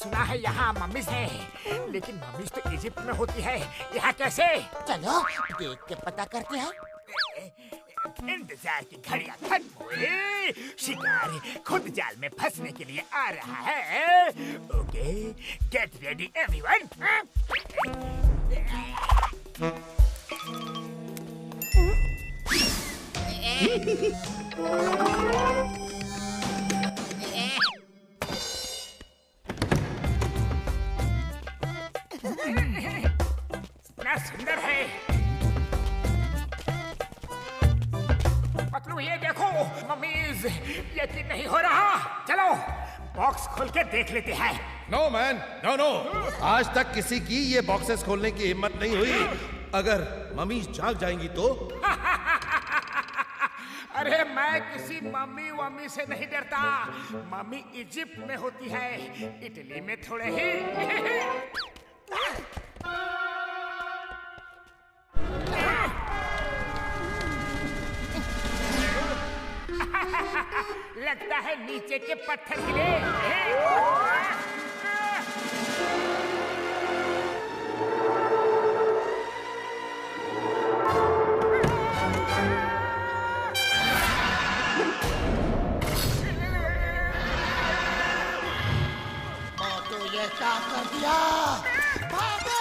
सुना है यहाँ मम्मीज है, लेकिन मम्मीज तो इजिप्ट में होती है, यहाँ कैसे? चलो देख के पता करते हैं। इंतजार की घड़ियां खत्म हुई, शिकार खुद जाल में फंसने के लिए आ रहा है। Okay, get ready everyone. कितना सुंदर है। पतलू ये देखो मम्मीज, यकीन नहीं हो रहा। चलो बॉक्स खोल के देख लेते हैं। नो मैन, नो नो, आज तक किसी की ये बॉक्सेस खोलने की हिम्मत नहीं हुई। अगर मम्मी जाग जाएंगी तो? अरे मैं किसी मम्मी वम्मी से नहीं डरता। मम्मी इजिप्ट में होती है, इटली में थोड़े ही। लगता है नीचे के पत्थर हिले। मोटू ये क्या कर दिया? भागो!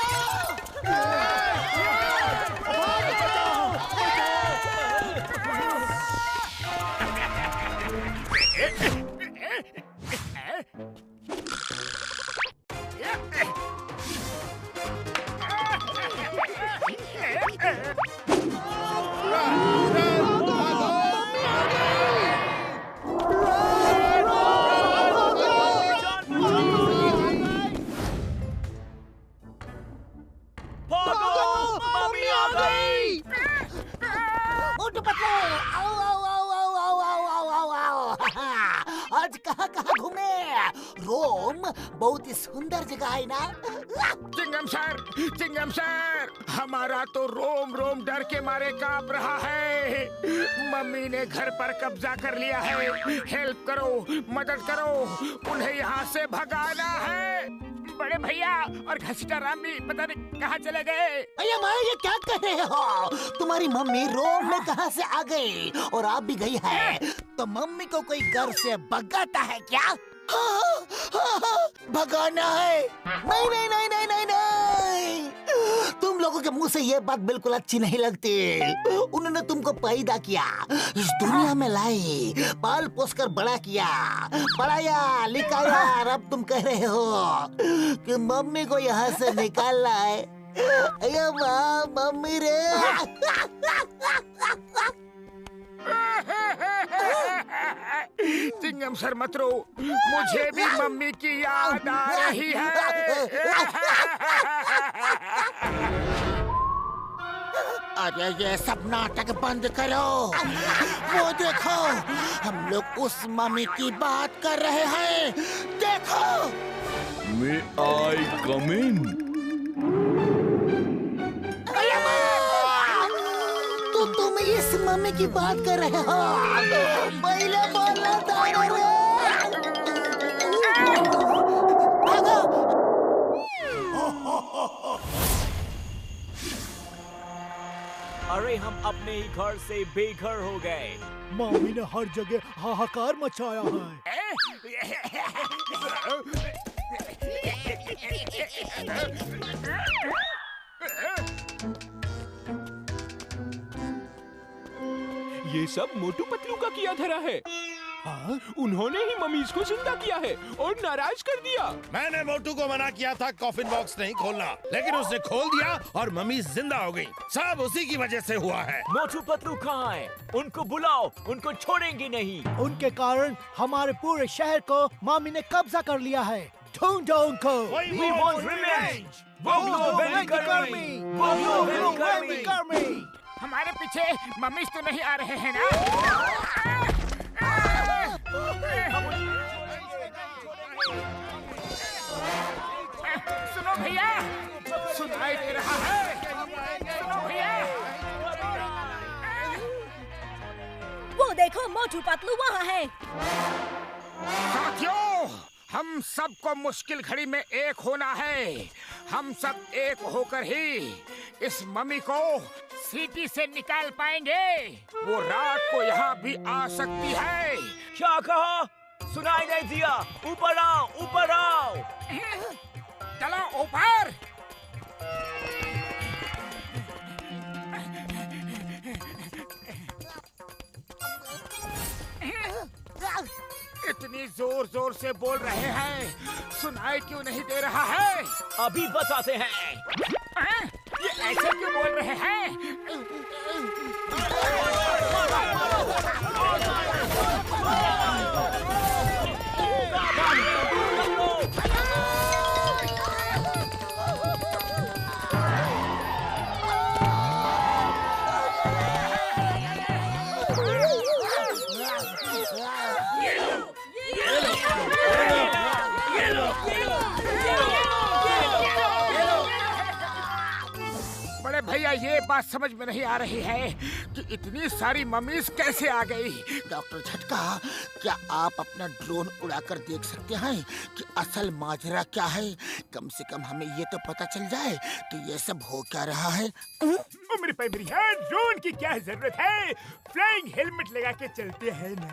मोटू पतलू! आओ आओ आओ आओ आओ आओ आओ आओ आओ! आज कहाँ घूमे? रोम बहुत ही सुंदर जगह है ना? चिंगम सर, हमारा तो रोम रोम डर के मारे कांप रहा है। मम्मी ने घर पर कब्जा कर लिया है। हेल्प करो, मदद करो, उन्हें यहाँ से भगाना है। बड़े भैया और घसीटा राम भी पता नहीं कहाँ चले गए। भैया माँ ये क्या कर रहे हो? तुम्हारी मम्मी रोम में कहाँ से आ गई और आप भी गई है? तो मम्मी को कोई घर से भगाता है क्या? भगाना है? नहीं नहीं नहीं नहीं नहीं नहीं, तुम लोगों के मुंह से ये बात बिल्कुल अच्छी नहीं लगती। उन्होंने तुमको पैदा किया, इस दुनिया में लाई, पाल पोस कर बड़ा किया, पढ़ाया लिखाया, और अब तुम कह रहे हो कि मम्मी को यहाँ से निकालना है। अरे माँ, मम्मी रे। चिंगम सर मत रो, मुझे भी मम्मी की याद आ रही है। अरे ये सब नाटक बंद करो। वो देखो, हम लोग उस मम्मी की बात कर रहे हैं। देखो। May I come in? तो तुम इस मम्मी की बात कर रहे हो? पहले बोलना था रे। भागो। अरे हम अपने ही घर से बेघर हो गए। मम्मी ने हर जगह हाहाकार मचाया है। ये सब मोटू पतलू का किया धरा है। हाँ? उन्होंने ही मम्मीज को जिंदा किया है और नाराज कर दिया। मैंने मोटू को मना किया था कॉफिन बॉक्स नहीं खोलना, लेकिन उसने खोल दिया और मम्मी जिंदा हो गई। सब उसी की वजह से हुआ है। मोटू पतलू कहाँ है? उनको बुलाओ, उनको छोड़ेंगे नहीं। उनके कारण हमारे पूरे शहर को मम्मी ने कब्जा कर लिया है। ढूंढो उनको। We want revenge. हमारे पीछे मम्मीज तो नहीं आ रहे हैं ना? सुनो भैया, सुनाई दे रहा है। सुनो भैया। वो देखो मोटू पतलू वहाँ है। साथियों, हम सबको मुश्किल घड़ी में एक होना है। हम सब एक होकर ही इस मम्मी को सिटी से निकाल पाएंगे। वो रात को यहाँ भी आ सकती है। क्या कहा? सुनाई नहीं दिया। ऊपर आओ, ऊपर आओ। चलो ऊपर। इतनी जोर जोर से बोल रहे हैं, सुनाई क्यों नहीं दे रहा है? अभी बताते हैं। ये ऐसे क्यों बोल रहे हैं? बड़े भैया, ये बात समझ में नहीं आ रही है कि इतनी सारी मम्मीज कैसे आ गई। डॉक्टर झटका, क्या आप अपना ड्रोन उड़ाकर देख सकते हैं कि असल माजरा क्या है? कम से कम हमें ये तो पता चल जाए कि ये सब हो क्या रहा है। मेरे भाई, मेरी है, ड्रोन की क्या जरूरत है? फ्लाइंग हेलमेट लगा के चलते हैं ना।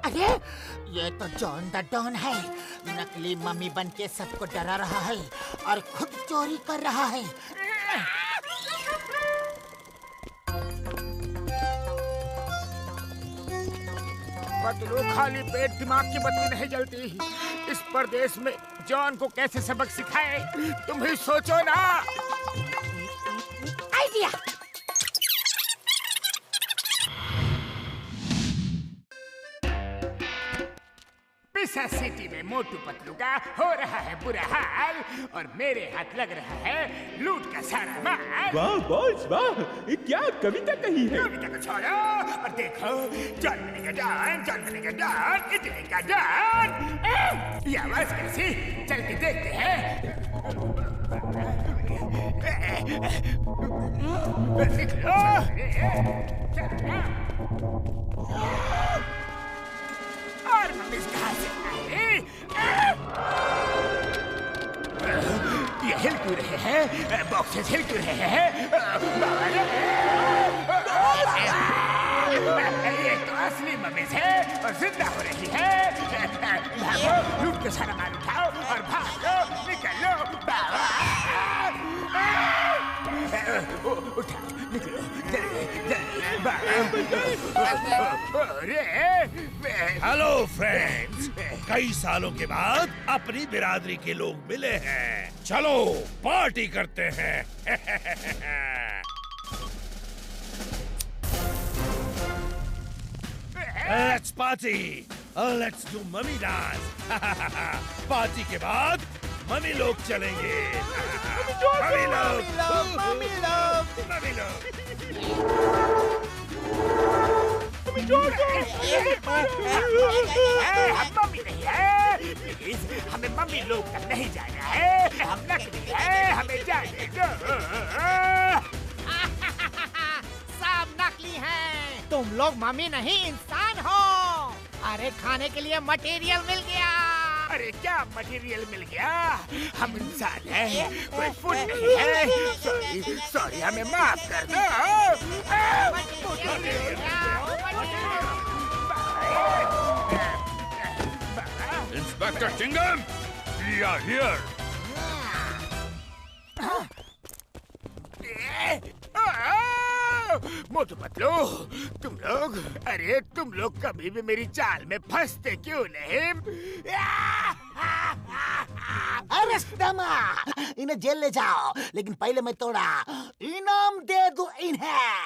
अरे ये तो जॉन द डॉन है। नकली मम्मी बन के सबको डरा रहा है और खुद चोरी कर रहा है। पतलू, खाली पेट दिमाग की बत्ती नहीं जलती। इस परदेश में जॉन को कैसे सबक सिखाए, तुम ही सोचो ना। आइडिया। पिसा सिटी में मोटू पतलू का हो रहा है बुरा हाल और मेरे हाथ लग रहा है लूट का सारा माल। वाह बॉस वाह, ये क्या कविता कही है। कविता को छोड़ो और देखो, जॉन बनेगा डॉन, जॉन बनेगा डॉन, इटली का डॉन। ये आवाज कैसी? चल के देखते हैं। निकलो। और मम्मी कहाँ से आए? ये हिल क्यों रहे हैं? बॉक्सेस हिल क्यों रहे हैं? ये तो असली मम्मीज है और जिंदा हो रही है। भागो, लूट के सारा माल उठाओ और भागो, निकलो। उठाओ, निकलो, जल्दी जल्दी। हेलो फ्रेंड्स, कई सालों के बाद अपनी बिरादरी के लोग मिले हैं। चलो पार्टी करते हैं। Let's party. Let's do mummy dance. Party के बाद मम्मी लोग चलेंगे। मम्मी लोग, मम्मी लोग, मम्मी लोग। हम मम्मी नहीं है, प्लीज हमें मम्मी लोग तक नहीं जाना है। हम नकली है, हमें जाने दो। सब नकली हैं। तुम लोग मम्मी नहीं इंसान हो। अरे खाने के लिए मटेरियल मिल गया। अरे क्या मटेरियल मिल गया? हम इंसान हैं, कोई फूड नहीं है। सॉरी सॉरी, हमें माफ कर दो। Inspector Chingum, we are here. Motu Patlu, तुम लोग कभी भी मेरी चाल में फंसते क्यों नहीं? अरेस्ट दमा, इन्हें जेल ले जाओ, लेकिन पहले मैं थोड़ा इनाम दे दूं इन्हें।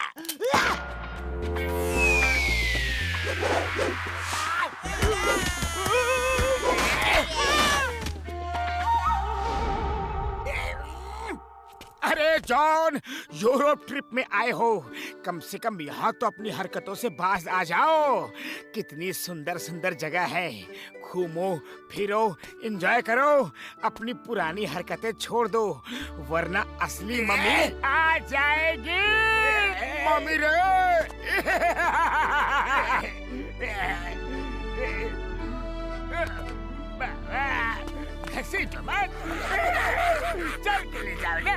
अरे जॉन, यूरोप ट्रिप में आए हो, कम से कम यहाँ तो अपनी हरकतों से बाज आ जाओ। कितनी सुंदर सुंदर जगह है, घूमो फिरो, एंजॉय करो, अपनी पुरानी हरकतें छोड़ दो, वरना असली मम्मी आ जाएगी। मम्मी रे घसीट मत, चल के ले जाओ ना।